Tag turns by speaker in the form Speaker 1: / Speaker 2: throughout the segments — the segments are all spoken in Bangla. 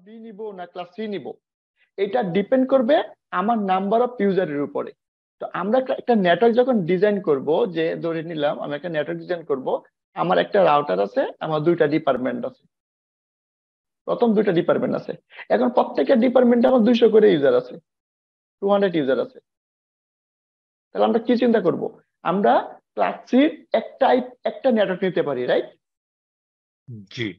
Speaker 1: বি নিব না ক্লাস সি নিব, এটা ডিপেন্ড করবে আমার নাম্বার অফ ইউজারের উপরে। তো আমরা একটা নেটওয়ার্ক যখন ডিজাইন করব, যে ধরে নিলাম আমি একটা নেটওয়ার্ক ডিজাইন করব, আমার একটা রাউটার আছে, আমার দুইটা ডিপার্টমেন্ট আছে, প্রথম দুইটা ডিপার্টমেন্ট আছে। এখন প্রত্যেকটা ডিপার্টমেন্টে আমার 200 করে ইউজার আছে, 200 ইউজার আছে। তাহলে আমরা কি চিন্তা করব, আমরা ক্লাস সির একটা নেটওয়ার্ক নিতে পারি, রাইট?
Speaker 2: জি।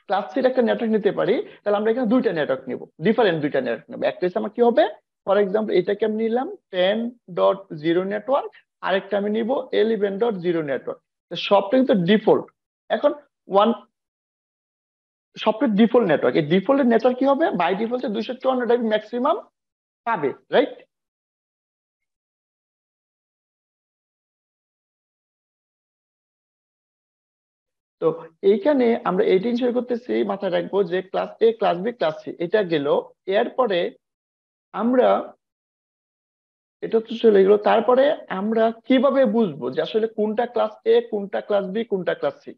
Speaker 1: ক্লাস সির একটা নেটওয়ার্ক নিতে পারি, তাহলে আমরা এখানে দুইটা নেটওয়ার্ক নিব, ডিফারেন্ট দুইটা নেটওয়ার্ক নেবো। একটা হচ্ছে আমার কি হবে, ফর এক্সাম্পল এটাকে আমি নিলাম 10.0 নেটওয়ার্ক, আরেকটা আমি নিব 11.0 নেটওয়ার্ক। সবটা কিন্তু ডিফল্ট। এখন ওয়ান সবটা ডিফল্ট নেটওয়ার্ক, এই ডিফল্ট নেটওয়ার্ক কি হবে, বাই ডিফল্ট 254 ম্যাক্সিমাম পাবে, রাইট? তো এইখানে আমরা এই জিনিস করতেছি, মাথায় রাখবো যে class A class B class C এটা গেল, এরপরে আমরা এটা তো চলে গেলো, তারপরে আমরা কিভাবে বুঝবো যে আসলে কোনটা ক্লাস এ, কোনটা ক্লাস বি, কোনটা ক্লাস সি?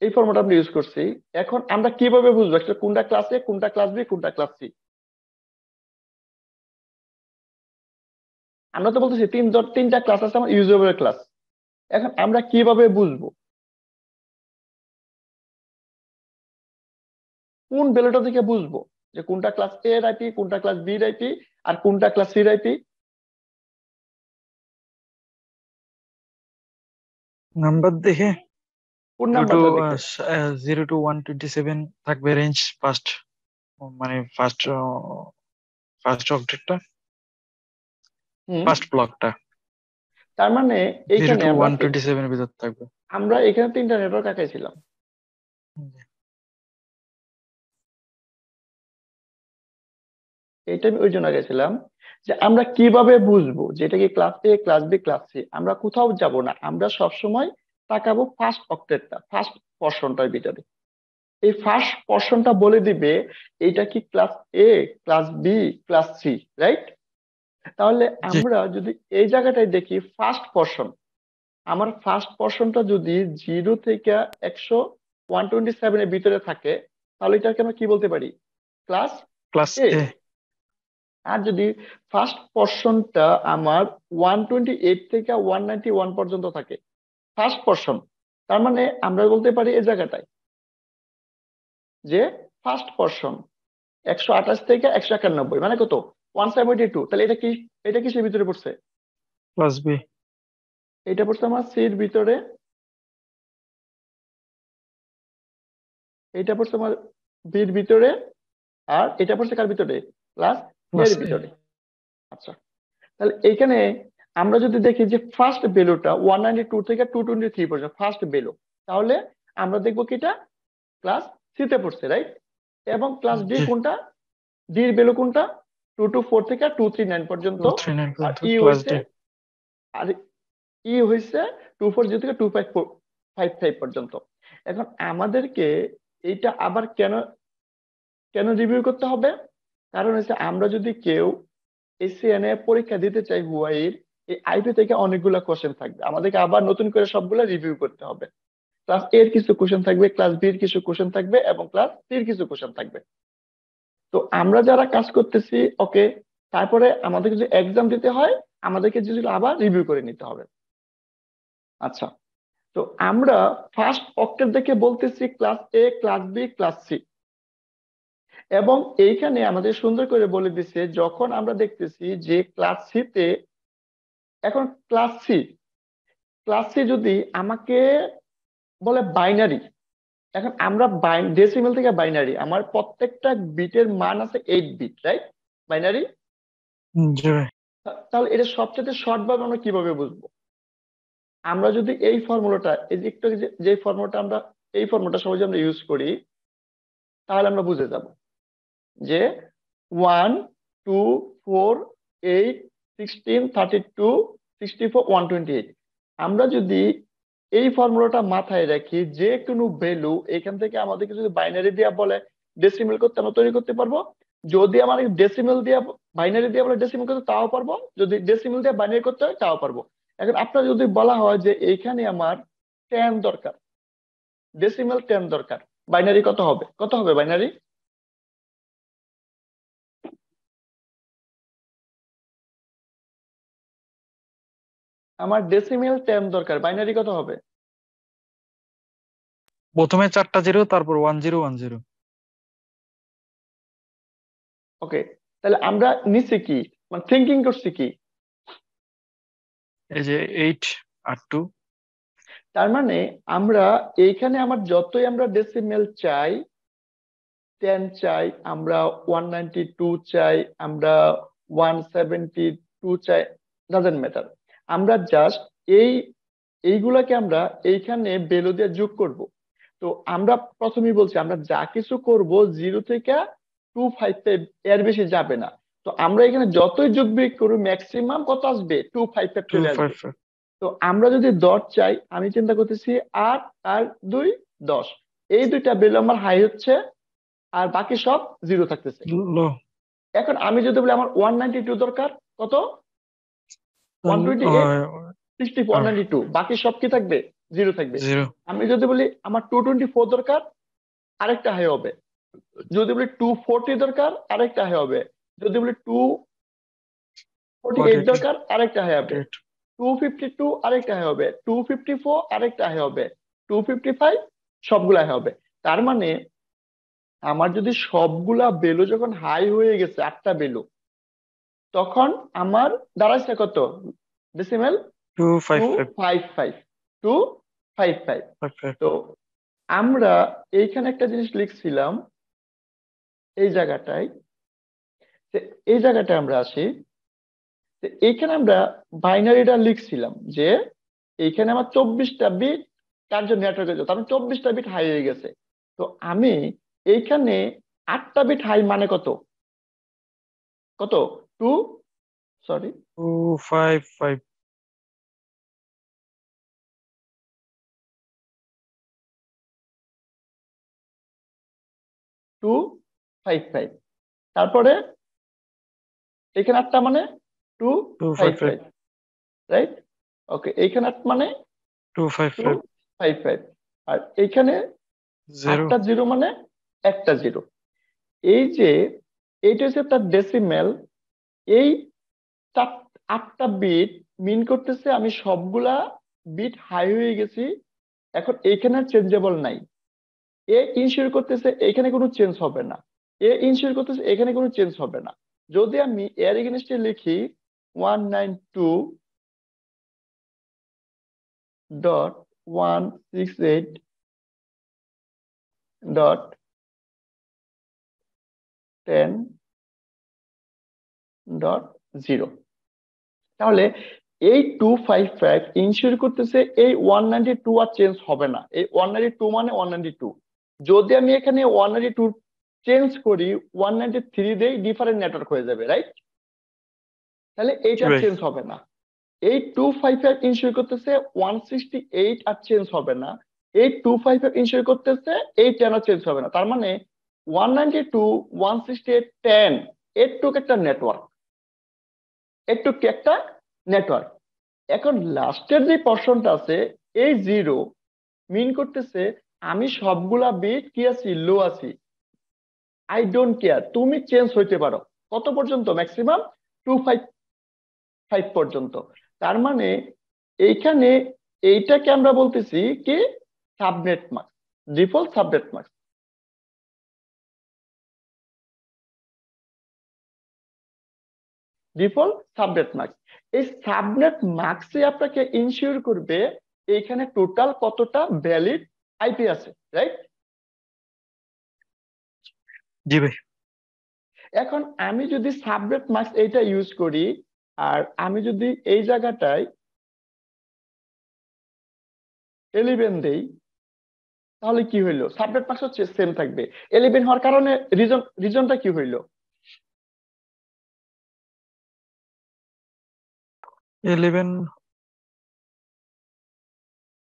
Speaker 1: এই ফর্মুলা আমরা ইউজ করছি। এখন আমরা কিভাবে বুঝবো আসলে কোনটা ক্লাস এ, কোনটা ক্লাস বি, কোনটা ক্লাস সি? আমরা তো বলতেছি তিনটা ক্লাস আছে আমার ইউজেবল ক্লাস। এখন আমরা কিভাবে বুঝবো, কোন ভ্যালুটা থেকে বুঝবো যে কোনটা ক্লাস এ এর আইপি, কোনটা ক্লাস বি এর আইপি, আর কোনটা ক্লাস সি এর আইপি?
Speaker 3: নাম্বার দেখে
Speaker 1: কোন
Speaker 3: 2 to
Speaker 1: নাম্বারটা দেখে?
Speaker 3: 0 to 127 থাকবে রেঞ্জ, ফার্স্ট মানে ফার্স্ট অবজেক্টটা,
Speaker 1: হুম,
Speaker 3: ফার্স্ট ব্লকটা
Speaker 1: তার মানে
Speaker 3: 0
Speaker 1: এইখানে
Speaker 3: to
Speaker 1: আমরা
Speaker 3: 127 এর ভিতর থাকবে।
Speaker 1: আমরা এখানে তিনটা নেটওয়ার্ক আঁকাইছিলাম। এটা আমি ওই জন্য আঁকাইছিলাম যে আমরা কিভাবে বুঝবো যে এটা কি class A, class B, class C. আমরা কোথাও যাব না, আমরা সব সময় তাকাবো ফার্স্ট অক্টেটটা, ফার্স্ট পোরশনটার ভিতরে। এই ফার্স্ট পোরশনটা বলে দিবে এটা কি class A, class B, class C, right? তাহলে
Speaker 3: জি।
Speaker 1: আমরা যদি এই জায়গাটায় দেখি ফার্স্ট পোরশন, আমার ফার্স্ট পোরশনটা যদি 0 থেকে 127 এর ভিতরে থাকে, তাহলে এটাকে আমরা কি বলতে পারি, ক্লাস
Speaker 3: ক্লাস
Speaker 1: এ।
Speaker 3: এ।
Speaker 1: আর যদি ফার্স্ট পোরশনটা আমার 128 থেকে 191 পর্যন্ত থাকে, ফার্স্ট পোরশন, তার মানে আমরা বলতে পারি এই জায়গাটায় যে ফার্স্ট পোরশন 128 থেকে 191, মানে কত, 172। তাহলে এটা কি, এটা কিসের ভিতরে পড়ছে?
Speaker 3: Class B.
Speaker 1: এটা পড়ছে আমার সির ভিতরে, এটা পড়ছে আমার বির ভিতরে, আর এটা পড়ছে কার ভিতরে, ক্লাস
Speaker 3: ক্লাস
Speaker 1: এর
Speaker 3: এ।
Speaker 1: ভিতরে। আচ্ছা, তাহলে এইখানে আমরা যদি দেখি যে ফার্স্ট ভ্যালুটা 192 থেকে 223 পর্যন্ত ফার্স্ট ভ্যালু, তাহলে আমরা দেখবো কি এটা ক্লাস সি তে পড়ছে, রাইট? এবং ক্লাস ডি
Speaker 3: জি।
Speaker 1: কোনটা, ডির ভ্যালু কোনটা, 224 থেকে 239 পর্যন্ত।
Speaker 3: 239
Speaker 1: আর
Speaker 3: পর্যন্ত
Speaker 1: ই
Speaker 3: ক্লাস
Speaker 1: হয়েছে,
Speaker 3: ডি।
Speaker 1: আর ই হয়েছে 240 থেকে 255 পর্যন্ত। এখন আমাদেরকে এইটা আবার কেন কেন রিভিউ করতে হবে, কারণ হচ্ছে আমরা যদি কেউ এসিএনএ পরীক্ষা দিতে চাই হুয়াইর, এই আইপি থেকে অনেকগুলো কোশ্চেন থাকবে, আমাদেরকে আবার নতুন করে সবগুলো রিভিউ করতে হবে। ক্লাস এর কিছু কোশ্চেন থাকবে, ক্লাস বি এর কিছু কোশ্চেন থাকবে, এবং ক্লাস সি এর কিছু কোশ্চেন থাকবে। তো আমরা যারা কাজ করতেছি, ওকে, তারপরে আমাদের যদি এক্সাম দিতে হয়, আমাদেরকে যদি আবার রিভিউ করে নিতে হবে। আচ্ছা, তো আমরা ফার্স্ট অক্টেট দেখে বলতেছি class A, class B, class C. এবং এইখানে আমাদের সুন্দর করে বলে দিচ্ছে যখন আমরা দেখতেছি যে ক্লাস সি তে, এখন ক্লাস সি যদি আমাকে বলে বাইনারি, এখন আমরা ডেসিমেল থেকে বাইনারি, আমার প্রত্যেকটা বিটের মান আছে 8 বিট, রাইট? বাইনারি।
Speaker 3: জি ভাই।
Speaker 1: তাহলে এটা সবচেয়ে শর্ট ভাবে আমরা কিভাবে বুঝবো, আমরা যদি এই ফর্মুলাটা, এই যে একটু যে ফর্মুলাটা আমরা, এই ফর্মুলাটা সহজে আমরা ইউজ করি, তাহলে আমরা বুঝে যাব যে 1 2 4 8 16 32 64 128। আমরা যদি এই ফর্মুলাটা মাথায় রাখি, যে কোনো ভ্যালু এখান থেকে আমাদেরকে যদি বাইনারি দিয়ে বলে ডেসিমেল করতে, আমরা তৈরি করতে পারবো। যদি আমাদের ডেসিমেল দিয়ে বাইনারি দিয়ে বলে ডেসিমেল করতে, তাও পারবো। যদি ডেসিমেল দিয়ে বাইনারি করতে হয়, তাও পারবো। এখন আপনার যদি বলা হয় যে এইখানে আমার 10 দরকার, ডেসিমাল 10 দরকার, বাইনারি কত হবে? কত হবে বাইনারি? আমার ডেসিমেল 10 দরকার, বাইনারি কত হবে?
Speaker 3: প্রথমে 4টা জিরো, তারপর 1010।
Speaker 1: ওকে, তাহলে আমরা নিচে কি মানে থিঙ্কিং করছি কি?
Speaker 3: এই যে 8 আর 2।
Speaker 1: তার মানে আমরা এইখানে আমার যতই আমরা ডেসিমেল চাই, 10 চাই, আমরা 192 চাই, আমরা 172 চাই, ডাজেন্ট ম্যাটার, আমরা জাস্ট এই এইগুলাকে আমরা এইখানে ভ্যালু দিয়ে যোগ করব। তো আমরা প্রথমেই বলছি আমরা যা কিছু করব 0 থেকে 255, এর বেশি যাবে না। তো আমরা এখানে যতই যোগ বিয়োগ করি ম্যাক্সিমাম কত আসবে? 255 চলে আসবে।
Speaker 3: 255।
Speaker 1: তো আমরা যদি 10 চাই, আমি চিন্তা করতেছি 8 আর 2 10, এই দুইটা ভ্যালু আমার হাই হচ্ছে, আর বাকি সব জিরো থাকতেছে।
Speaker 3: লো।
Speaker 1: এখন আমি যদি বলি আমার 192 দরকার, কত? 128, 60, 192, বাকি সব কি থাকবে? জিরো থাকবে।
Speaker 3: 0।
Speaker 1: আমি যদি বলি আমার 224 দরকার, আরেকটা হাই হবে। যদি বলি 240 দরকার, আরেকটা হাই হবে। যদি বলি 248
Speaker 3: 48।
Speaker 1: দরকার, আরেকটা হাই হবে।
Speaker 3: 48।
Speaker 1: 252 আরেকটা হাই হবে। 254 আরেকটা হাই হবে। 255 সবগুলা হাই হবে। তার মানে আমার যদি সবগুলা ভ্যালু যখন হাই হয়ে গেছে, 8টা ভ্যালু, তখন আমার দাঁড়াচ্ছে কত ডেসিমেল?
Speaker 3: 255।
Speaker 1: 255, 255।
Speaker 3: 55।
Speaker 1: তো আমরা এইখানে একটা জিনিস লিখছিলাম এই জায়গাটায়, যে এই জায়গাটায় আমরা আসি, যে এইখানে আমরা বাইনারিটা লিখছিলাম যে এইখানে আমার 24টা বিট কার্য নেটওয়ার্কের জন্য, তার মানে 24টা বিট হাই হয়ে গেছে। তো আমি এইখানে 8টা বিট হাই মানে কত? কত? Two, sorry,
Speaker 3: 255।
Speaker 1: 255, তারপরে এখানে 8টা মানে
Speaker 3: 255।
Speaker 1: 255, রাইট? ওকে, এইখানে 8 মানে
Speaker 3: 255।
Speaker 1: 255, আর এইখানে
Speaker 3: 0।
Speaker 1: 8টা জিরো মানে একটা জিরো। এই যে এইটা হচ্ছে তার ডেসিমেল। এই 8টা বিট মিন করতেছে আমি সবগুলা বিট হাই হয়ে গেছি। এখন এইখানে চেঞ্জেবল নাই। এ ইনশিওর করতেছে এখানে কোনো চেঞ্জ হবে না, এ ইনশিওর করতেছে এখানে কোনো চেঞ্জ হবে না। যদি আমি এর এগেনস্টে লিখি 192.168.10.0, তাহলে এই 255 ইনশিওর করতেছে এই 192 আর চেঞ্জ হবে না। এই 192 মানে 192। যদি আমি এখানে 192 চেঞ্জ করি, 193 দেই, ডিফারেন্ট নেটওয়ার্ক হয়ে যাবে, রাইট? তাহলে
Speaker 3: জি
Speaker 1: এইটা
Speaker 3: ভাই।
Speaker 1: চেঞ্জ হবে না। এই 255 ইনশিওর করতেছে 168 আর চেঞ্জ হবে না। এই 255 ইনশিওর করতেছে এই 10 আর চেঞ্জ হবে না। তার মানে 192, 168, 10 এটুক একটা নেটওয়ার্ক, এটুক কি একটা নেটওয়ার্ক। এখন লাস্টের যে পোর্শনটা আছে, এই জিরো মিন করতেছে আমি সবগুলা বিট কি আছি? লো আছি। আই ডোন্ট কেয়ার, তুমি চেঞ্জ হইতে পারো কত পর্যন্ত? ম্যাক্সিমাম 255 পর্যন্ত। তার মানে এইখানে এইটাকে আমরা বলতেছি কি? Subnet mask, default subnet mask. Default subnet mask, এই সাবনেট মাস্কই আপনাকে ইনশিওর করবে এইখানে টোটাল কতটা ভ্যালিড আইপি আছে, রাইট?
Speaker 3: জি ভাই।
Speaker 1: এখন আমি যদি সাবনেট মাস্ক এইটা ইউজ করি, আর আমি যদি এই জায়গাটায় 11 দেই, তাহলে কি হইলো? সাবনেট মাস্ক হচ্ছে সেম থাকবে। 11 হওয়ার কারণে রিজনটা কি হইলো?
Speaker 3: 11।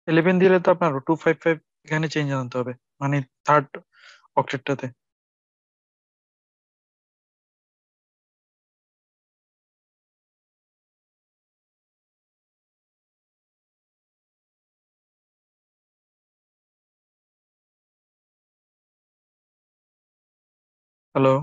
Speaker 3: 11 দিলে তো আপনার 255 এখানে চেঞ্জ আনতে হবে, মানে থার্ড অক্টেটটাতে। হ্যালো।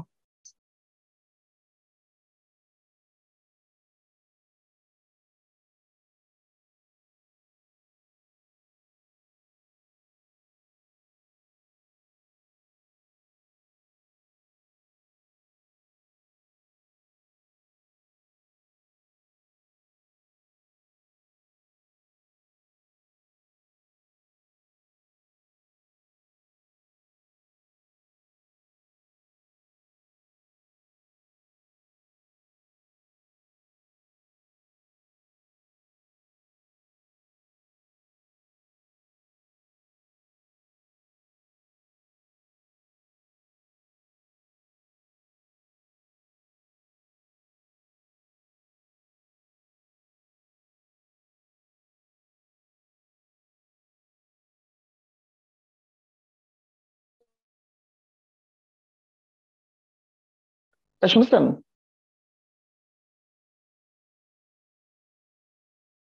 Speaker 1: তা শুনছেন?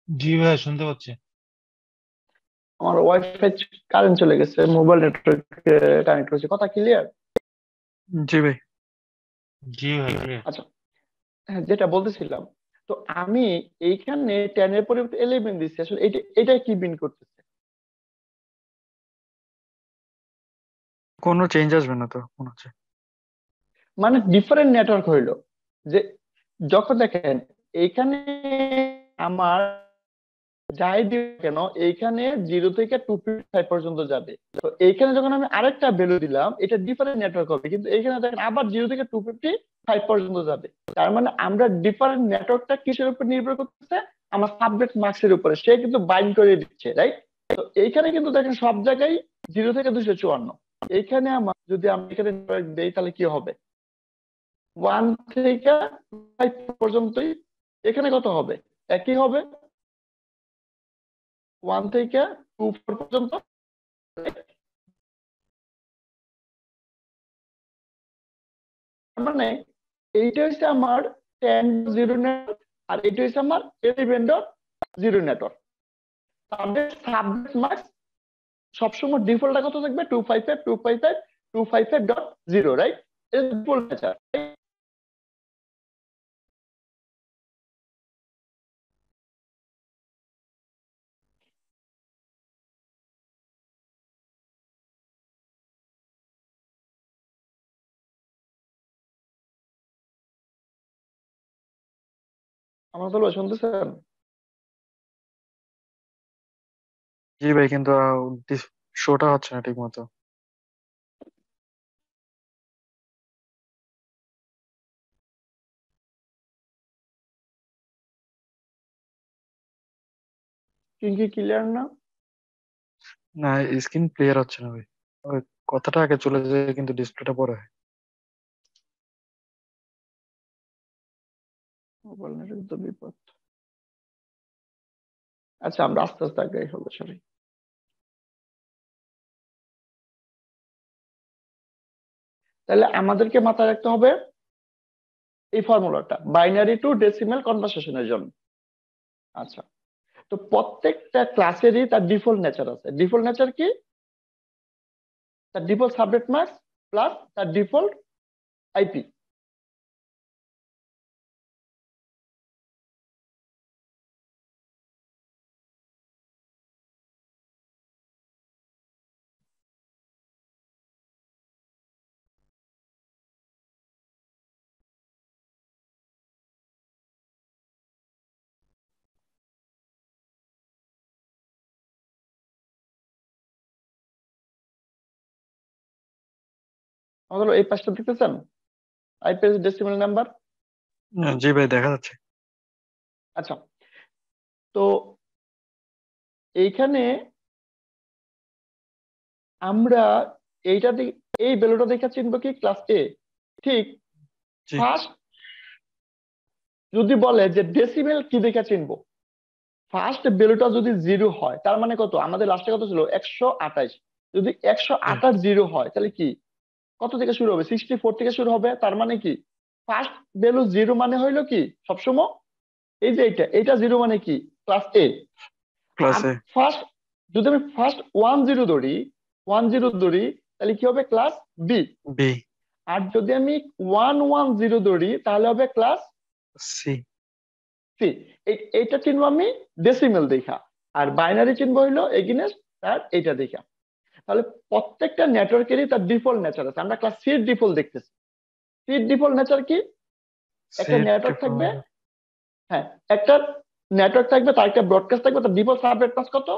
Speaker 2: জি ভাইয়া, শুনতে পাচ্ছি।
Speaker 1: আমার ওয়াইফাই কারেন্ট চলে গেছে, মোবাইল নেটওয়ার্ক কানেক্ট করেছে, কথা ক্লিয়ার?
Speaker 3: জি ভাই।
Speaker 2: জি ভাই, ক্লিয়ার।
Speaker 1: আচ্ছা, হ্যাঁ, যেটা বলতেছিলাম, তো আমি এইখানে 10 এর পরিবর্তে 11 দিচ্ছি, আসলে এটা কি বিন করতেছে?
Speaker 3: কোনো চেঞ্জ আসবে না তো মনে হচ্ছে।
Speaker 1: মানে ডিফারেন্ট নেটওয়ার্ক হইলো যে, যখন দেখেন এইখানে আমার যাই দিও কেন এইখানে 0 থেকে 255 পর্যন্ত যাবে, তো এইখানে যখন আমি আরেকটা ভ্যালু দিলাম এটা ডিফারেন্ট নেটওয়ার্ক হবে, কিন্তু এইখানে দেখেন আবার 0 থেকে 255 পর্যন্ত যাবে। তার মানে আমরা ডিফারেন্ট নেটওয়ার্কটা কিসের উপর নির্ভর করতেছে? আমার সাবজেক্ট মার্কসের উপরে, সে কিন্তু বাইন্ড করে দিচ্ছে, রাইট? তো এইখানে কিন্তু দেখেন সব জায়গায় 0 থেকে 254। এইখানে আমার যদি আমি এখানে নেটওয়ার্ক দেই তাহলে কি হবে? 1 থেকে 5 পর্যন্তই। এখানে কত হবে? একই হবে, 1 থেকে 2 পর্যন্ত। তার মানে এইটা হচ্ছে আমার 10.0 নেটওয়ার্ক, আর এটা হচ্ছে আমার 11.0 নেটওয়ার্ক। তাদের সাবজেক্ট মার্কস সবসময় ডিফল্টটা কত থাকবে? 255 রাইট? এটা ডিফল্ট নেচার। আমার তো শুনতেছেন?
Speaker 3: জি ভাই, কিন্তু শোটা হচ্ছে না ঠিক মতো।
Speaker 1: কি ক্লিয়ার না?
Speaker 3: না, স্ক্রিন ক্লিয়ার হচ্ছে না ভাই। ওই কথাটা আগে চলে যায় কিন্তু ডিসপ্লেটা পরে হয়।
Speaker 1: মোবাইল নেটওয়ার্ক তো বিপদ। আচ্ছা, আমরা আস্তে আস্তে আগে হবে, সরি। তাহলে আমাদেরকে মাথায় রাখতে হবে এই ফর্মুলাটা বাইনারি টু ডেসিমাল কনভার্সেশনের জন্য। আচ্ছা, তো প্রত্যেকটা ক্লাসেরই তার ডিফল্ট নেচার আছে। ডিফল্ট নেচার কি? তার ডিফল্ট সাবজেক্ট মার্কস প্লাস তার ডিফল্ট আইপি। আমাদের এই পাঁচটা দেখতেছেন, আইপি ডেসিমাল নাম্বার।
Speaker 3: জি ভাই, দেখা যাচ্ছে।
Speaker 1: আচ্ছা, তো এইখানে আমরা এইটা এই ভ্যালুটা দেখে চিনবো কি ক্লাস এ? ঠিক।
Speaker 3: জি
Speaker 1: ফার্স্ট যদি বলে যে ডেসিমেল কি দেখে চিনবো, ফার্স্ট ভ্যালুটা যদি 0 হয় তার মানে কত? আমাদের লাস্টে কত ছিল? 128। যদি একশো
Speaker 3: জি
Speaker 1: আঠাশ জিরো হয় তাহলে কি, কত থেকে শুরু হবে? 64 থেকে শুরু হবে। তার মানে কি ফার্স্ট ভ্যালু 0 মানে হইলো কি সবসময় এই যে এটা 0 মানে কি ক্লাস এ। আর
Speaker 3: ক্লাসে।
Speaker 1: ফার্স্ট যদি আমি ফার্স্ট 10 ধরি, 10 ধরি, তাহলে কি হবে? Class B.
Speaker 3: বি।
Speaker 1: আর যদি আমি 110 ধরি তাহলে হবে ক্লাস
Speaker 3: সি।
Speaker 1: সি। এইটা চিনবো আমি ডেসিমেল দেখা, আর বাইনারি চিনবো হইলো এগেইনস্ট তার এইটা দেখা। তাহলে প্রত্যেকটা নেটওয়ার্কেরই তার ডিফল্ট নেচার আছে। আমরা ক্লাস সি এর ডিফল্ট দেখতেছি। সি এর ডিফল্ট নেচার কি? একটা নেটওয়ার্ক থাকবে, হ্যাঁ একটা নেটওয়ার্ক থাকবে, তার একটা ব্রডকাস্ট থাকবে, তার ডিফল্ট সাবনেট মাস্ক কত?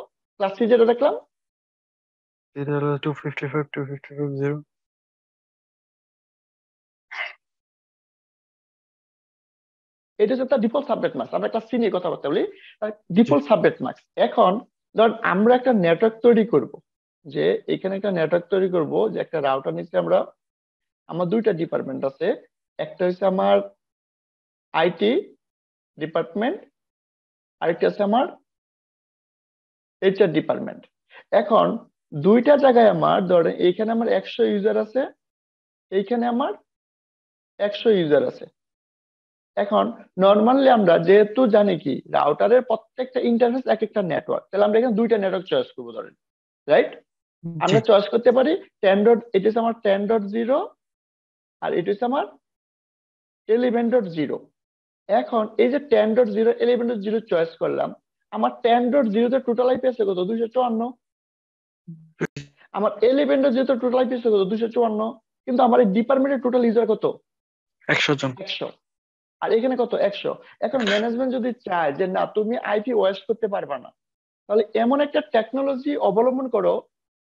Speaker 1: ক্লাস সি যেটা দেখলাম,
Speaker 3: এটা হলো 255.255.0।
Speaker 1: এটা হচ্ছে তার ডিফল্ট সাবনেট মাস্ক। আমরা ক্লাস সি নিয়ে কথাবার্তা বলি, তার
Speaker 3: জি
Speaker 1: ডিফল্ট সাবনেট মাস্ক। এখন ধর আমরা একটা নেটওয়ার্ক তৈরি করব, যে এখানে একটা নেটওয়ার্ক তৈরি করব, যে একটা রাউটার নিচে আমরা, আমার দুইটা ডিপার্টমেন্ট আছে, একটা হচ্ছে আমার আইটি ডিপার্টমেন্ট, আরেকটা আছে আমার এইচআর ডিপার্টমেন্ট। এখন দুইটা জায়গায় আমার ধরেন এইখানে আমার 100 ইউজার আছে, এইখানে আমার 100 ইউজার আছে। এখন নর্মালি আমরা যেহেতু জানি কি রাউটারের প্রত্যেকটা ইন্টারফেস এক একটা নেটওয়ার্ক, তাহলে আমরা এখানে দুইটা নেটওয়ার্ক চয়েস করবো ধরেন, রাইট?
Speaker 3: জি
Speaker 1: আমরা চয়েস করতে পারি 10. এটা হচ্ছে আমার 10.0 আর এটা হচ্ছে আমার 11.0। এখন এই যে 10.0 11.0 চয়েস করলাম, আমার 10.0 তে টোটাল আইপি আছে কত? 254। আমার 11.0 তে টোটাল আইপি আছে কত? 254। কিন্তু আমার এই ডিপার্টমেন্টের টোটাল ইউজার কত?
Speaker 3: 100 জন।
Speaker 1: 100। আর এখানে কত? 100। এখন ম্যানেজমেন্ট যদি চায় যে না তুমি আইপি ওয়েস্ট করতে পারবা না, তাহলে এমন একটা টেকনোলজি অবলম্বন করো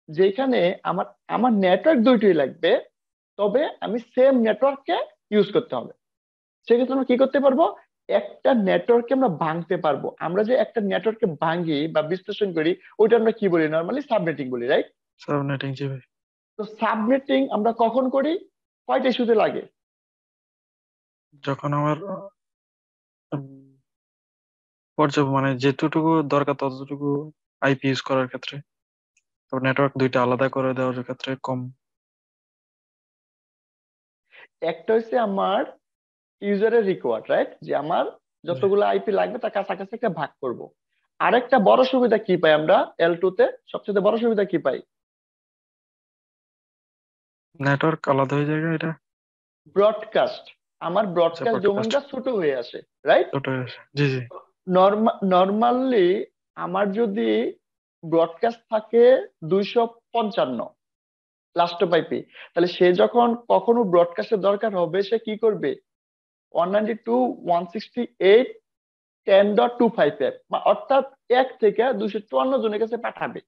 Speaker 1: যেখানে আমার আমার নেটওয়ার্ক দুইটাই লাগবে, তবে আমি সেম নেটওয়ার্ককে ইউজ করতে হবে। সেক্ষেত্রে আমরা কি করতে পারবো? একটা নেটওয়ার্ককে আমরা ভাঙতে পারবো। আমরা যে একটা নেটওয়ার্ককে ভাঙি বা বিশ্লেষণ করি, ওইটা আমরা কি বলি? নর্মালি সাবনেটিং বলি, রাইট?
Speaker 3: সাবনেটিং। জি ভাই।
Speaker 1: তো সাবনেটিং আমরা কখন করি? কয়টা ইস্যুতে লাগে?
Speaker 3: যখন আমার পর্যাপ্ত মানে যেতটুকু দরকার ততটুকু আইপি ইউজ করার ক্ষেত্রে, তো নেটওয়ার্ক দুইটা আলাদা করে দেওয়ার ক্ষেত্রে কম।
Speaker 1: একটা হচ্ছে আমার ইউজারের রিকোয়ার্ড, রাইট? যে আমার
Speaker 3: জি।
Speaker 1: যতগুলো আইপি লাগবে তার কাছাকাছি একটা ভাগ করব। আরেকটা বড় সুবিধা কি পাই আমরা L2 তে? সবচেয়ে বড় সুবিধা কি পাই?
Speaker 3: নেটওয়ার্ক আলাদা হয়ে যায় এটা।
Speaker 1: ব্রডকাস্ট। আমার
Speaker 3: আচ্ছা,
Speaker 1: ব্রডকাস্ট
Speaker 3: ব্রডকাস্ট
Speaker 1: ডোমেনটা ছোট হয়ে আসে, রাইট?
Speaker 3: ছোট হয়ে আসে। জি জি।
Speaker 1: নর্মালি আমার যদি ব্রডকাস্ট থাকে 255 লাস্ট পাইপি, তাহলে সে যখন কখনো ব্রডকাস্টের দরকার হবে সে কি করবে? 192.168 10.255, অর্থাৎ 1 থেকে 254 জনের কাছে পাঠাবে।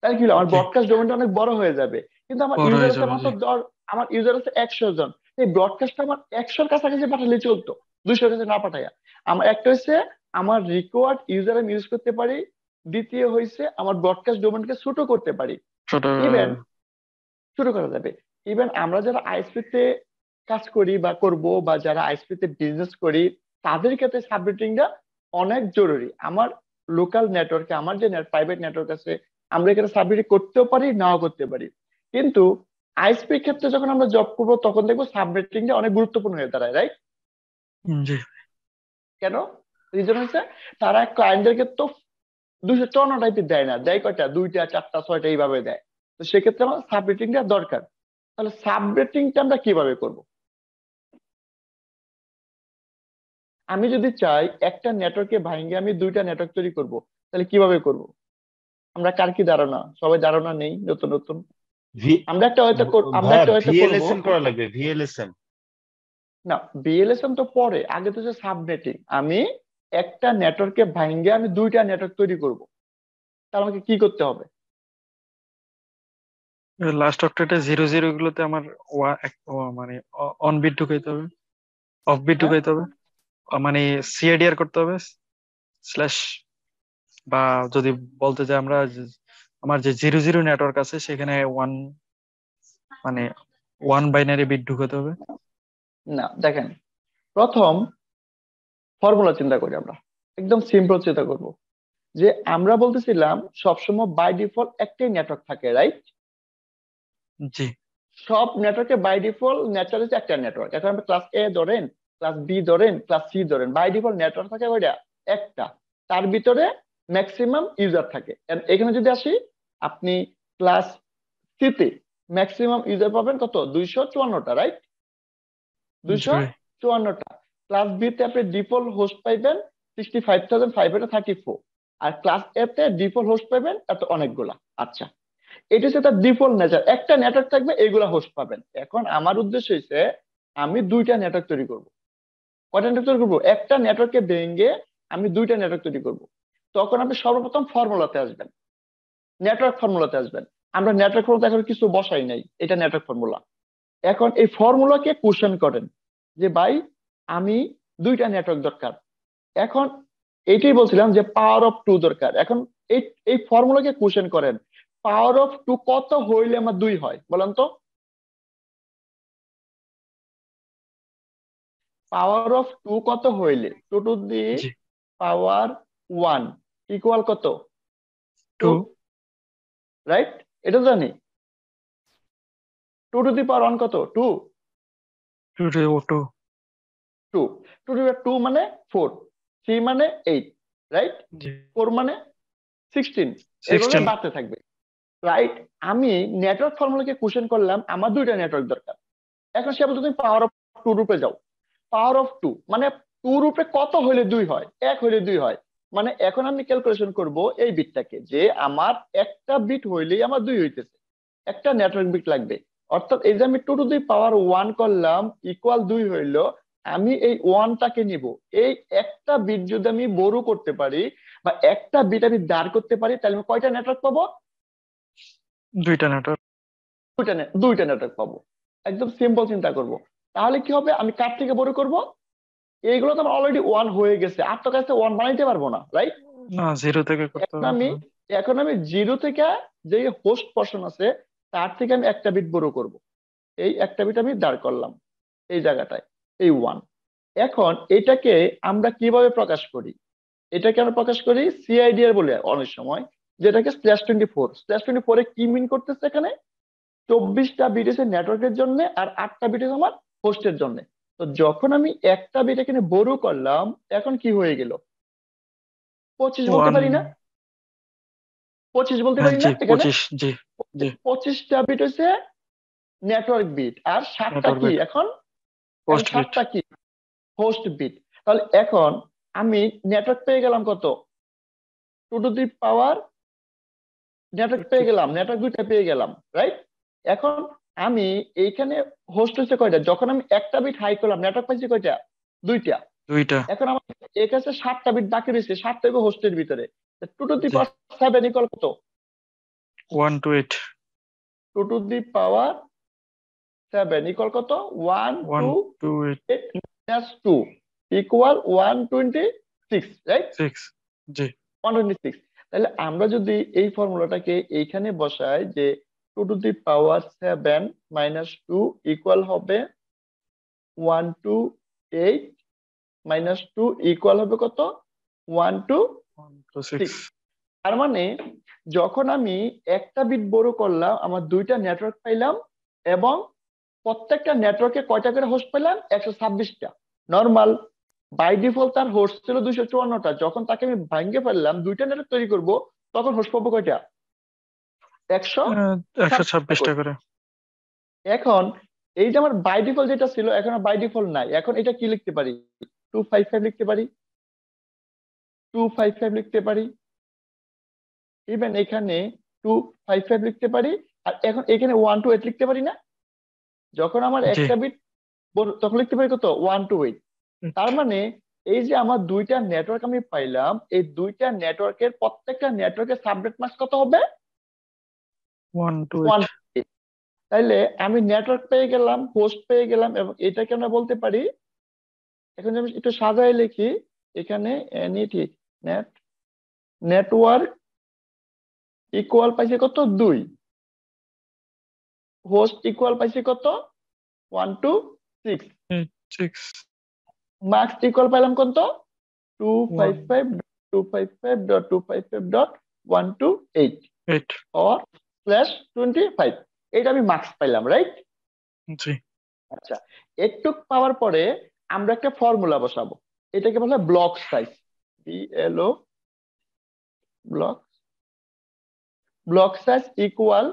Speaker 1: তাহলে কি হলো? আমার
Speaker 3: জি,
Speaker 1: ব্রডকাস্ট ডোমেনটা অনেক বড় হয়ে যাবে। কিন্তু আমার
Speaker 3: বড়
Speaker 1: ইউজার
Speaker 3: হয়ে
Speaker 1: আছে
Speaker 3: যাবে।
Speaker 1: মাত্র
Speaker 3: জি।
Speaker 1: আমার ইউজার আছে 100 জন। এই ব্রডকাস্টটা আমার 100-র কাছাকাছি পাঠালে চলতো, 200-র কাছে না পাঠাইয়া। আমার একটা হচ্ছে আমার রিকোয়ার্ড ইউজার আমি ইউজ করতে পারি, দ্বিতীয় হয়েছে আমার ব্রডকাস্ট ডোমেনকে ছোট করতে পারি।
Speaker 3: ছোট।
Speaker 1: ইভেন শুরু করা যাবে। ইভেন আমরা যারা আইএসপি তে কাজ করি বা করব, বা যারা আইএসপি তে বিজনেস করি, তাদের ক্ষেত্রে সাবনেটিংটা অনেক জরুরি। আমার লোকাল নেটওয়ার্কে আমার যে প্রাইভেট নেটওয়ার্ক আছে, আমরা এখানে সাবনেটিং করতেও পারি, নাও করতে পারি। কিন্তু আইএসপি ক্ষেত্রে যখন আমরা জব করবো তখন দেখবো সাবনেটিংটা অনেক গুরুত্বপূর্ণ হয়ে দাঁড়ায়, রাইট?
Speaker 3: জি।
Speaker 1: কেন? রিজন হচ্ছে তারা ক্লায়েন্টদেরকে তো 254 টাইপের দেয় না, দেয় কয়টা? 2টা 4টা 6টা এইভাবে দেয়। তো সেক্ষেত্রে আমার সাবনেটিংটা দরকার। তাহলে সাবনেটিংটা আমরা কিভাবে করব? আমি যদি চাই একটা নেটওয়ার্কে ভাঙে আমি দুইটা নেটওয়ার্ক তৈরি করব, তাহলে কিভাবে করব? আমরা কার কি ধারণা? সবাই ধারণা নেই নতুন নতুন।
Speaker 2: ভি
Speaker 1: আমরা
Speaker 2: ভাইয়া
Speaker 1: একটা হয়তো করব।
Speaker 2: ভিএলএসএন করা লাগবে, ভিএলএসএন।
Speaker 1: না, বিএলএসএম তো পরে, আগে তো হচ্ছে সাবনেটিং। আমি একটা নেটওয়ার্কে ভাঙে আমি দুইটা নেটওয়ার্ক তৈরি করব, তাহলে আমাকে কি করতে হবে?
Speaker 3: লাস্ট অক্টেটে 00 গুলোতে আমার মানে অন বিট ঢুকাইতে হবে, অফ বিট
Speaker 1: হ্যাঁ,
Speaker 3: ঢুকাইতে হবে, মানে সিএডিআর করতে হবে স্ল্যাশ, বা যদি বলতে চাই আমরা আমার যে 00 নেটওয়ার্ক আছে সেখানে মানে ওয়ান বাইনারি বিট ঢুকাতে হবে।
Speaker 1: না দেখেন, প্রথম ফর্মুলা চিন্তা করি আমরা, একদম সিম্পল চিন্তা করব। যে আমরা বলতেছিলাম সবসময় বাই ডিফল্ট একটাই নেটওয়ার্ক থাকে, রাইট?
Speaker 3: জি
Speaker 1: সব নেটওয়ার্কে বাই ডিফল্ট নেচার হচ্ছে একটা নেটওয়ার্ক। এখন আপনি ক্লাস এ ধরেন, ক্লাস বি ধরেন, ক্লাস সি ধরেন, বাই ডিফল্ট নেটওয়ার্ক থাকে ওইটা একটা। তার ভিতরে ম্যাক্সিমাম ইউজার থাকে। And এখানে যদি আসি, আপনি ক্লাস সিতে ম্যাক্সিমাম ইউজার পাবেন কত 254টা, রাইট?
Speaker 3: জি ভাই
Speaker 1: 254টা। ক্লাস বি তে আপনি ডিফল্ট হোস্ট পাইবেন 65,534, আর ক্লাস এ তে ডিফল্ট হোস্ট পাবেন এত অনেকগুলা। আচ্ছা, এটা হচ্ছে তার ডিফল্ট নেচার, একটা নেটওয়ার্ক থাকবে এইগুলা হোস্ট পাবেন। এখন আমার উদ্দেশ্য হচ্ছে আমি দুইটা নেটওয়ার্ক তৈরি করব। কয়টা নেটওয়ার্ক তৈরি করবো? একটা নেটওয়ার্ককে ভেঙে আমি দুইটা নেটওয়ার্ক তৈরি করব। তখন আপনি সর্বপ্রথম ফর্মুলাতে আসবেন, নেটওয়ার্ক ফর্মুলাতে আসবেন। আমরা নেটওয়ার্ক ফর্মুলা এখন কিছু বসাই নাই, এটা নেটওয়ার্ক ফর্মুলা। এখন এই ফর্মুলাকে কোশ্চেন করেন যে ভাই আমি দুইটা নেটওয়ার্ক দরকার। এখন এইটাই বলছিলাম যে পাওয়ার অফ টু দরকার। এখন এই এই ফর্মুলাকে কোশ্চেন করেন, পাওয়ার অফ টু কত হইলে আমার দুই হয় বলেন তো? পাওয়ার অফ টু কত হইলে, টু টু দি
Speaker 3: জি
Speaker 1: পাওয়ার ওয়ান ইকুয়াল কত? Two,
Speaker 3: two
Speaker 1: right? এটা জানি। Two to the power one কত? Two.
Speaker 3: Two two two
Speaker 1: two two two two মানে ফোর, থ্রি মানে এইট, রাইট?
Speaker 3: জি
Speaker 1: ফোর মানে 16, এভাবে
Speaker 3: 16
Speaker 1: বাড়তে থাকবে, রাইট? আমি নেটওয়ার্ক ফর্মুলাকে কোশ্চেন করলাম আমার দুইটা নেটওয়ার্ক দরকার। এখন সে বলতো তুমি পাওয়ার অফ টু রূপে যাও। পাওয়ার অফ টু মানে টু রূপে কত হইলে দুই হয়? এক হইলে দুই হয়। মানে এখন আমি ক্যালকুলেশন করব এই বিটটাকে, যে আমার একটা বিট হইলেই আমার দুই হইতেছে, একটা নেটওয়ার্ক বিট লাগবে। অর্থাৎ এই যে আমি two to the power one করলাম ইকুয়াল দুই হইলো, আমি এই ওয়ানটাকে নিব। এই একটা বিট যদি আমি বড় করতে পারি বা একটা বিট আমি দাঁড় করতে পারি, তাহলে আমি কয়টা নেটওয়ার্ক পাবো?
Speaker 3: দুইটা নেটওয়ার্ক
Speaker 1: দুইটা নেটওয়ার্ক পাবো। একদম সিম্পল চিন্তা করব। তাহলে কি হবে, আমি কার থেকে বড় করব? এইগুলো তো আমার অলরেডি ওয়ান হয়ে গেছে, আর তো কাছে ওয়ান বানাইতে পারবো না, রাইট?
Speaker 3: না জিরো থেকে করতে
Speaker 1: এখন
Speaker 3: হবে
Speaker 1: আমি এখন আমি জিরো থেকে, যে হোস্ট পোর্শন আছে তার থেকে আমি একটা বিট বড় করব। এই একটা বিট আমি দাঁড় করলাম এই জায়গাটায়, এই ওয়ান। এখন এটাকে আমরা কিভাবে প্রকাশ করি? এটাকে আমরা প্রকাশ করি সিআইডিআর বলে অনেক সময়, যেটাকে /24। /24 এ কি মিন করতেছে এখানে? 24টা বিট আছে নেটওয়ার্কের জন্য আর 8টা বিট আছে আমার হোস্টের জন্য। তো যখন আমি একটা বিট এখানে বড় করলাম, এখন কি হয়ে গেল? 25 বলতে
Speaker 3: ওয়ান
Speaker 1: পারি না? 25 বলতে
Speaker 3: হ্যাঁ
Speaker 1: পারি না
Speaker 3: জি
Speaker 1: এখানে?
Speaker 3: 25 জি জি
Speaker 1: 25টা বিট হচ্ছে নেটওয়ার্ক বিট, আর 7টা
Speaker 3: নেটওয়ার্ক
Speaker 1: কি
Speaker 3: বিট
Speaker 1: এখন? এখন
Speaker 3: পোস্ট বিট
Speaker 1: 7টা কি? Host bit. তাহলে এখন আমি নেটওয়ার্ক পেয়ে গেলাম কত? Two to the power, network পেয়ে গেলাম, নেটওয়ার্ক দুইটা পেয়ে গেলাম, রাইট? এখন আমি এইখানে হোস্ট হচ্ছে কয়টা? যখন আমি একটা বিট হাই করলাম নেটওয়ার্ক পাইছি কয়টা? দুইটা।
Speaker 3: দুইটা
Speaker 1: এখন আমার এর কাছে 7টা বিট বাকি রয়েছে, 7টা হোস্টের ভিতরে। টু টু দি
Speaker 3: জি
Speaker 1: পাওয়ার 7 ইকুয়াল কত?
Speaker 3: 128
Speaker 1: two to the power 7 equal কত? One two
Speaker 3: 128
Speaker 1: eight minus two equal 126, right?
Speaker 3: 6 জি
Speaker 1: 126। তাহলে আমরা যদি এই ফর্মুলাটাকে এইখানে বসাই, যে two to the power 7 minus two equal হবে 128 মাইনাস টু ইকুয়াল হবে কত? 126।
Speaker 3: 126
Speaker 1: তার মানে যখন আমি একটা বিট বড় করলাম আমার দুইটা নেটওয়ার্ক পাইলাম, এবং প্রত্যেকটা নেটওয়ার্কে কয়টা করে হোস্ট পেলাম? 126টা। নর্মাল বাই ডিফল্ট তার হোস্ট ছিল 254টা, যখন তাকে আমি ভাঙ্গে ফেললাম দুইটা নেটওয়ার্ক তৈরি করব, তখন হোস্ট পাবো কয়টা? 126টা
Speaker 3: 126টা
Speaker 1: করে।
Speaker 3: করে
Speaker 1: এখন এই যে আমার বাই ডিফল্ট যেটা ছিল, এখন বাই ডিফল্ট নাই, এখন এটা কি লিখতে পারি? 255 লিখতে পারি, 255 লিখতে পারি, ইভেন এখানে 255 লিখতে পারি। আর এখন এখানে 128 লিখতে পারি না? যখন আমার
Speaker 3: জি
Speaker 1: একটা বিট তখন লিখতে পারি কত? 128। তার মানে এই যে আমার দুইটা নেটওয়ার্ক আমি পাইলাম, এই দুইটা নেটওয়ার্কের প্রত্যেকটা নেটওয়ার্কের সাবনেট মাস্ক কত হবে?
Speaker 3: 128
Speaker 1: ওয়ান। তাইলে আমি নেটওয়ার্ক পেয়ে গেলাম, হোস্ট পেয়ে গেলাম, এবং এটাকে আমরা বলতে পারি, এখন যদি আমি একটু সাজায় লিখি এখানে, ঠিক নেটওয়ার্ক ইকুয়াল পাইছে কত? 2। হোস্ট ইকুয়াল পাইছে কত? 126।
Speaker 3: 6
Speaker 1: মার্কস ইকুয়াল পাইলাম কত?
Speaker 3: 1
Speaker 1: 255.255.255.128
Speaker 3: 8
Speaker 1: or /25। এটা আমি মার্কস পাইলাম, রাইট?
Speaker 3: জি
Speaker 1: আচ্ছা, একটু পাওয়ার পরে আমরা একটা ফর্মুলা বসাবো, এটাকে বলা হয় block size. BLO, block block size equal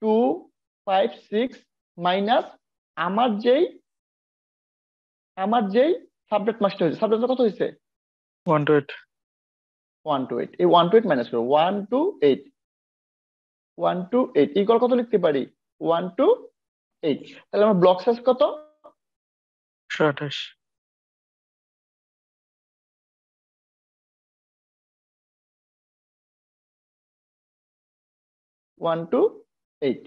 Speaker 1: to 2.56 minus আমার যেই সাবজেক্ট মাস্টার হয়েছে, সাবজেক্ট কত হয়েছে
Speaker 3: 128
Speaker 1: 128, এই 128 মাইনাস করো 128 ইকুয়াল কত লিখতে পারি 128। তাহলে আমার ব্লক সাইজ কত
Speaker 3: 128
Speaker 1: 128।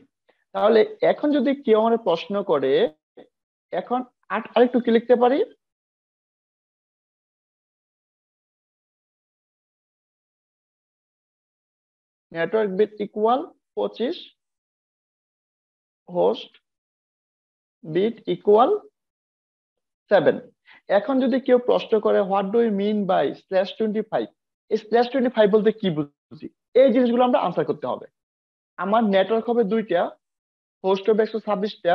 Speaker 1: তাহলে এখন যদি কেউ আমার প্রশ্ন করে, এখন আরেকটু কি লিখতে পারি, network bit equal 25, host bit equal 7। এখন যদি কেউ প্রশ্ন করে what do you mean by /25, এই /25 বলতে কি বুঝি, এই জিনিসগুলো আমরা আনসার করতে হবে। আমার নেটওয়ার্ক হবে দুইটা, হোস্ট হবে 126টা,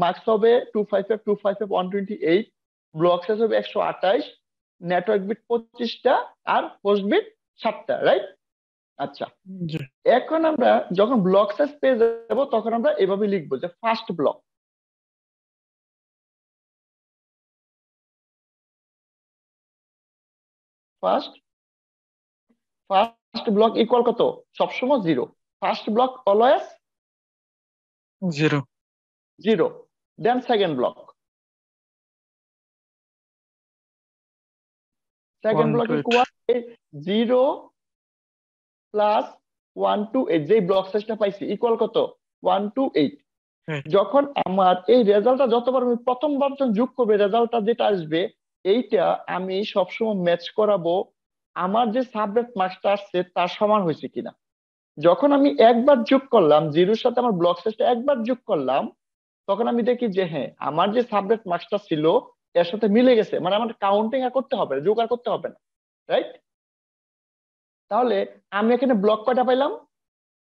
Speaker 1: মার্কস হবে 255 255 128, ব্লক সাইজ হবে 128, নেটওয়ার্ক বিট 25টা আর হোস্ট বিট 7টা, রাইট? আচ্ছা,
Speaker 3: জি
Speaker 1: এখন আমরা যখন ব্লক সাইজ পেয়ে যাব তখন আমরা এভাবে লিখবো যে first block first block equal কত সবসময় 0, first block always
Speaker 3: 0
Speaker 1: 0। Then second block
Speaker 3: 128
Speaker 1: equal 0 plus 128, যেই ব্লক সাইজটা পাইছি ইকুয়াল কত 128।
Speaker 3: হ্যাঁ।
Speaker 1: যখন আমার এই রেজাল্টটা যতবার আমি প্রথমবার যখন যোগ করবে রেজাল্টটা যেটা আসবে এইটা আমি সবসময় ম্যাচ করাবো আমার যে সাবজেক্ট মার্কসটা আসছে তার সমান হয়েছে কিনা। যখন আমি একবার যোগ করলাম জিরোর সাথে আমার ব্লক সাইজটা একবার যোগ করলাম, তখন আমি দেখি যে হ্যাঁ আমার যে সাবজেক্ট মার্কসটা ছিল এর সাথে মিলে গেছে, মানে আমার কাউন্টিং আর করতে হবে না, যোগ আর করতে হবে না, রাইট? তাহলে আমি এখানে ব্লক কয়টা পাইলাম,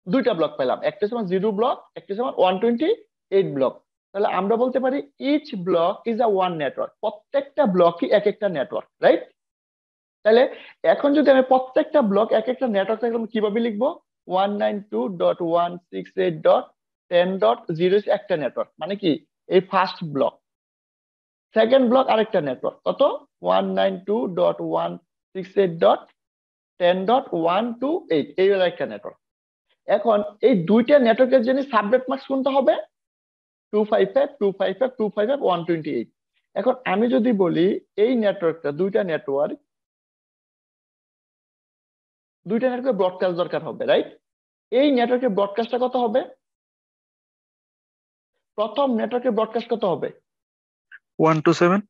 Speaker 1: দুইটা ব্লক পেলাম, একটা হচ্ছে আমার 0 ব্লক, একটা হচ্ছে আমার 128 ব্লক। তাহলে আমরা বলতে পারি each block is a one network, প্রত্যেকটা ব্লকই এক একটা নেটওয়ার্ক, রাইট? তাহলে এখন যদি আমি প্রত্যেকটা ব্লক এক একটা নেটওয়ার্ক থাকে আমি কিভাবে লিখবো 192.168.10.0 একটা নেটওয়ার্ক, মানে কি এই ফার্স্ট ব্লক। সেকেন্ড ব্লক আরেকটা নেটওয়ার্ক, কত 192.168.10.128, এই হলো একটা নেটওয়ার্ক। এখন এই দুইটা নেটওয়ার্কের জন্য সাবনেট মার্কস কোনটা হবে 255 255 255 128। এখন আমি যদি বলি এই নেটওয়ার্কটা দুইটা নেটওয়ার্কের ব্রডকাস্ট দরকার হবে, রাইট? এই নেটওয়ার্কের ব্রডকাস্টটা কত হবে, প্রথম নেটওয়ার্কের ব্রডকাস্ট কত হবে
Speaker 3: 127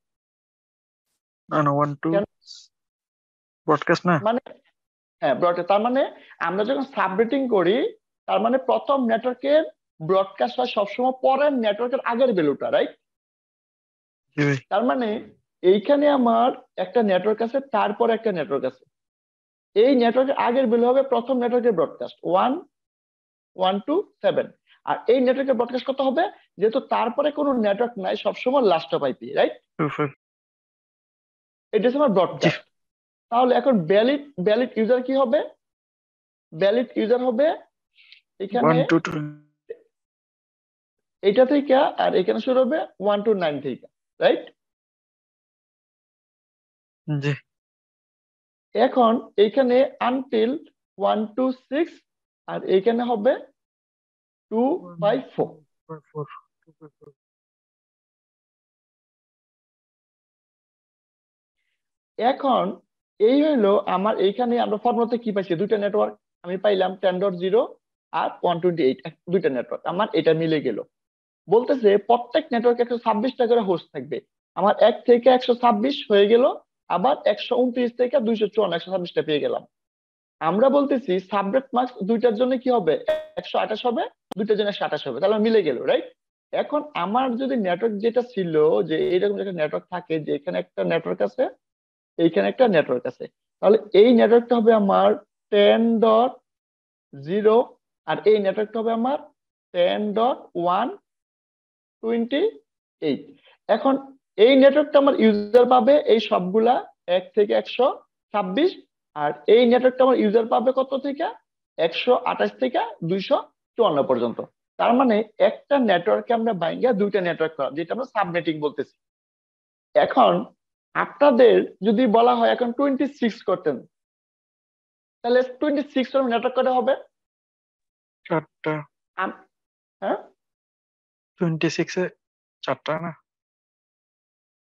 Speaker 3: না 12
Speaker 1: কেন?
Speaker 3: ব্রডকাস্ট না
Speaker 1: মানে হ্যাঁ ব্রডকাস্ট, তার মানে আমরা যখন সাবনেটিং করি তার মানে প্রথম নেটওয়ার্কের ব্রডকাস্ট হয় সবসময় পরের নেটওয়ার্কের আগের ভ্যালুটা, রাইট?
Speaker 3: জি ভাই
Speaker 1: তার মানে এইখানে আমার একটা নেটওয়ার্ক আছে, তারপর একটা নেটওয়ার্ক আছে, এই নেটওয়ার্কের আগের ভ্যালু হবে প্রথম নেটওয়ার্কের ব্রডকাস্ট 1127, আর এই নেটওয়ার্কের ব্রডকাস্ট কত হবে যেহেতু তারপরে কোনো নেটওয়ার্ক নাই সবসময় লাস্ট অফ আইপি, রাইট?
Speaker 3: 25
Speaker 1: এটা হচ্ছে আমার ব্রডকাস্ট। তাহলে এখন ভ্যালিড ইউজার কি হবে, ভ্যালিড ইউজার হবে এখানে
Speaker 3: 122
Speaker 1: এটা থেকে, আর এখানে শুরু হবে 129 থেকে, রাইট?
Speaker 3: জি
Speaker 1: এখন এইখানে আনটিল 126, আর এইখানে হবে 254।
Speaker 3: 254
Speaker 1: এখন এই হইলো আমার, এইখানে আমরা ফর্মুলাতে কি পাইছি দুইটা নেটওয়ার্ক আমি পাইলাম 10.0 আর 128, দুইটা নেটওয়ার্ক আমার এটা মিলে গেল। বলতেছে প্রত্যেক নেটওয়ার্কে 126টা করে হোস্ট থাকবে, আমার 1 থেকে 126 হয়ে গেল, আবার 129 থেকে 254 126টা পেয়ে গেলাম। আমরা বলতেছি সাবনেট মার্কস দুইটার জন্য কি হবে 128 হবে, দুইটার জন্য 128 হবে, তাহলে মিলে গেল, রাইট? এখন আমার যদি নেটওয়ার্ক যেটা ছিল যে এইরকম একটা নেটওয়ার্ক থাকে যে এখানে একটা নেটওয়ার্ক আছে এইখানে একটা নেটওয়ার্ক আছে, তাহলে এই নেটওয়ার্কটা হবে আমার 10.0 আর এই নেটওয়ার্কটা হবে আমার 10.128। এখন এই নেটওয়ার্কটা আমার ইউজার পাবে এই সবগুলা 1 থেকে 126, আর এই নেটওয়ার্কটা আমার ইউজার পাবে কত থেকে 128 থেকে 254 পর্যন্ত। তার মানে একটা নেটওয়ার্কে আমরা বাইঙ্গা দুইটা নেটওয়ার্ক করা, যেটা আমরা সাবনেটিং বলতেছি। এখন আপনাদের যদি বলা হয় এখন 26 করতেন, তাহলে 26 নেটওয়ার্ক করা হবে।
Speaker 3: 4টা
Speaker 1: হ্যাঁ
Speaker 3: 26 এ 4টা না?